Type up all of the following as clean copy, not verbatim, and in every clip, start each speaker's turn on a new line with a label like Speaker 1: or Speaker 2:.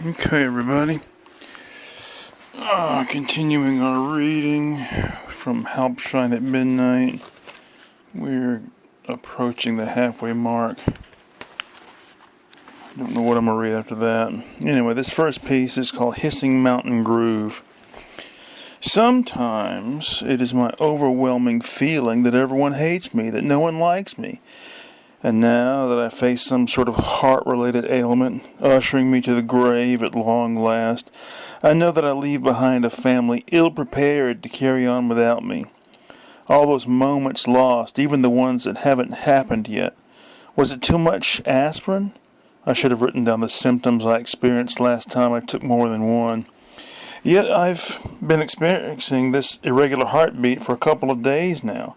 Speaker 1: Okay, everybody. Continuing our reading from Halbschein at Midnight. We're approaching the halfway mark. I don't know what I'm going to read after that. Anyway, this first piece is called Hissing Mountain Groove. Sometimes it is my overwhelming feeling that everyone hates me, that no one likes me. And now that I face some sort of heart-related ailment, ushering me to the grave at long last, I know that I leave behind a family ill-prepared to carry on without me. All those moments lost, even the ones that haven't happened yet. Was it too much aspirin? I should have written down the symptoms I experienced last time I took more than one. Yet I've been experiencing this irregular heartbeat for a couple of days now.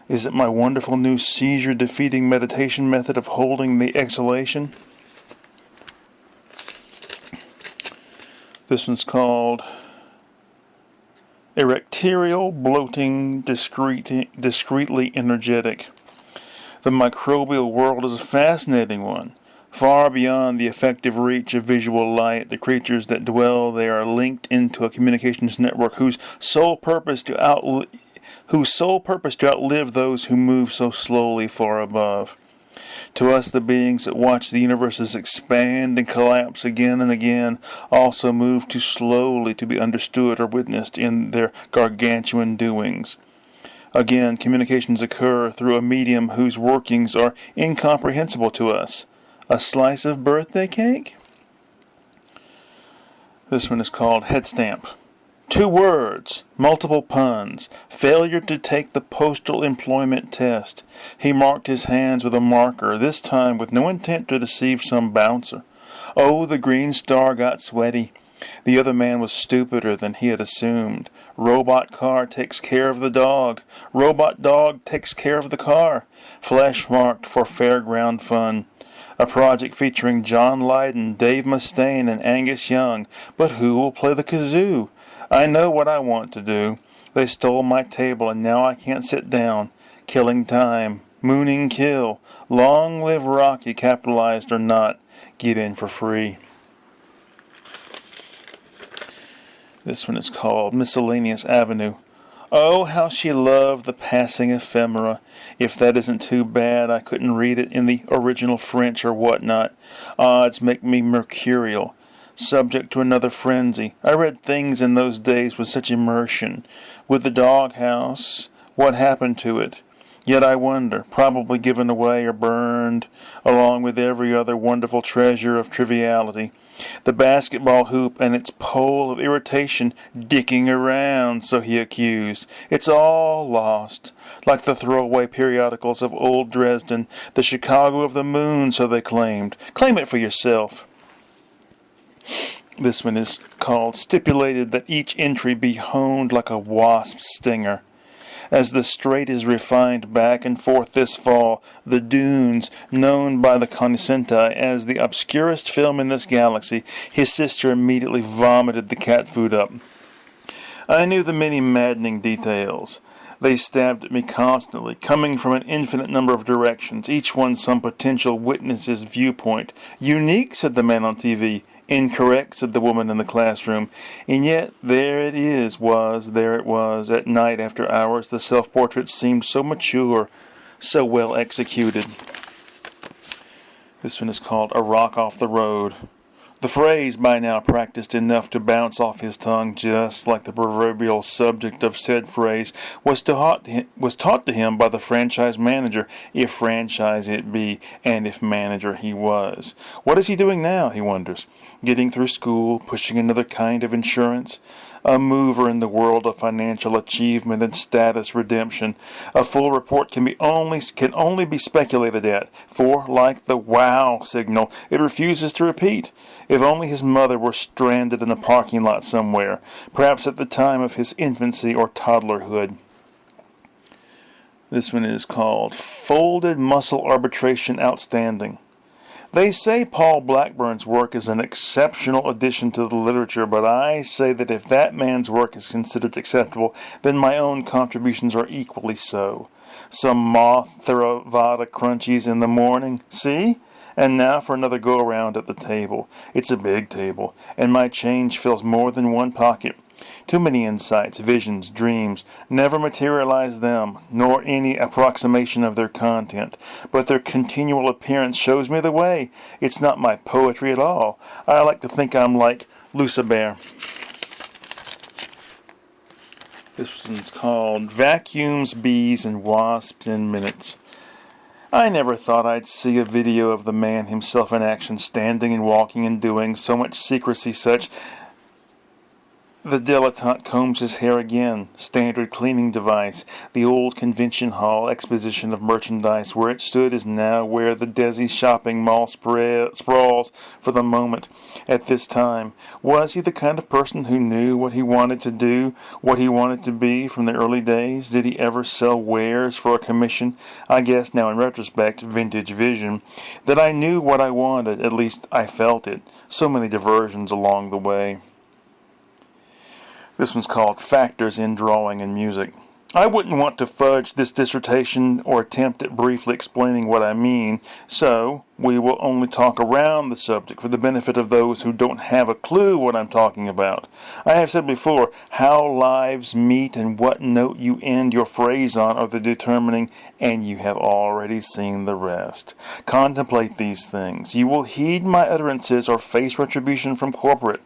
Speaker 1: Is it my wonderful new seizure-defeating meditation method of holding the exhalation? This one's called Erectarial Bloating Discreetly Energetic. The microbial world is a fascinating one. Far beyond the effective reach of visual light, the creatures that dwell there are linked into a communications network whose sole purpose to outlive those who move so slowly far above. To us, the beings that watch the universes expand and collapse again and again also move too slowly to be understood or witnessed in their gargantuan doings. Again, communications occur through a medium whose workings are incomprehensible to us. A slice of birthday cake? This one is called Head Stamp. 2 words, multiple puns, failure to take the postal employment test. He marked his hands with a marker, this time with no intent to deceive some bouncer. Oh, the green star got sweaty. The other man was stupider than he had assumed. Robot car takes care of the dog. Robot dog takes care of the car. Flash marked for fairground fun. A project featuring John Lydon, Dave Mustaine, and Angus Young. But who will play the kazoo? I know what I want to do. They stole my table and now I can't sit down. Killing time. Mooning kill. Long live Rocky, capitalized or not. Get in for free. This one is called Miscellaneous Avenue. Oh, how she loved the passing ephemera. If that isn't too bad, I couldn't read it in the original French or whatnot. Odds make me mercurial. Subject to another frenzy. I read things in those days with such immersion. With the doghouse, what happened to it? Yet I wonder, probably given away or burned, along with every other wonderful treasure of triviality. The basketball hoop and its pole of irritation dicking around, so he accused. It's all lost. Like the throwaway periodicals of old Dresden, the Chicago of the moon, so they claimed. Claim it for yourself. This one is called Stipulated that each entry be honed like a wasp's stinger. As the strait is refined back and forth this fall, The Dunes, known by the cognoscenti as the obscurest film in this galaxy, his sister immediately vomited the cat food up. I knew the many maddening details. They stabbed at me constantly, coming from an infinite number of directions, each one some potential witness's viewpoint. Unique, said the man on TV. Incorrect, said the woman in the classroom. And yet, there it was, at night after hours, the self-portrait seemed so mature, so well executed. This one is called A Rock Off the Road. The phrase, by now practiced enough to bounce off his tongue, just like the proverbial subject of said phrase, was taught to him by the franchise manager, if franchise it be, and if manager he was. What is he doing now, he wonders? Getting through school, pushing another kind of insurance? A mover in the world of financial achievement and status redemption. A full report can only be speculated at, for, like the wow signal, it refuses to repeat. If only his mother were stranded in a parking lot somewhere, perhaps at the time of his infancy or toddlerhood. This one is called Folded Muscle Arbitration Outstanding. They say Paul Blackburn's work is an exceptional addition to the literature, but I say that if that man's work is considered acceptable, then my own contributions are equally so. Some moth Theravada crunchies in the morning, see? And now for another go-around at the table. It's a big table, and my change fills more than one pocket. Too many insights, visions, dreams, never materialize them, nor any approximation of their content. But their continual appearance shows me the way. It's not my poetry at all. I like to think I'm like Lucibert. This one's called Vacuums, Bees, and Wasps in Minutes. I never thought I'd see a video of the man himself in action, standing and walking and doing so much secrecy such. The dilettante combs his hair again. Standard cleaning device. The old convention hall exposition of merchandise where it stood is now where the Desi shopping mall sprawls for the moment. At this time, was he the kind of person who knew what he wanted to do, what he wanted to be from the early days? Did he ever sell wares for a commission? I guess now in retrospect, vintage vision, that I knew what I wanted. At least I felt it. So many diversions along the way. This one's called Factors in Drawing and Music. I wouldn't want to fudge this dissertation or attempt at briefly explaining what I mean, so we will only talk around the subject for the benefit of those who don't have a clue what I'm talking about. I have said before, how lives meet and what note you end your phrase on are the determining, and you have already seen the rest. Contemplate these things. You will heed my utterances or face retribution from corporate.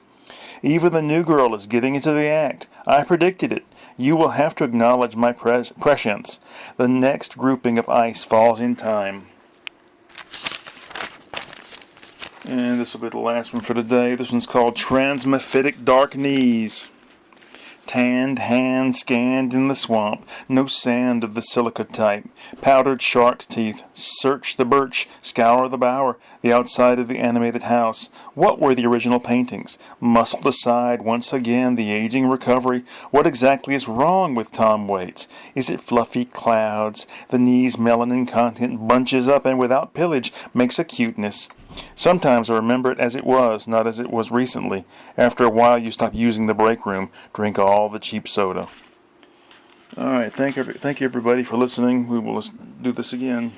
Speaker 1: Even the new girl is getting into the act. I predicted it. You will have to acknowledge my prescience. The next grouping of ice falls in time. And this will be the last one for today. This one's called Transmephitic Dark Knees. Tanned hands scanned in the swamp, no sand of the silica type. Powdered shark's teeth, search the birch, scour the bower, the outside of the animated house. What were the original paintings? Muscled aside once again the aging recovery. What exactly is wrong with Tom Waits? Is it fluffy clouds? The knees melanin content bunches up and without pillage makes a cuteness. Sometimes I remember it as it was, not as it was recently. After a while you stop using the break room, drink all the cheap soda. Alright, thank you everybody for listening. We will do this again.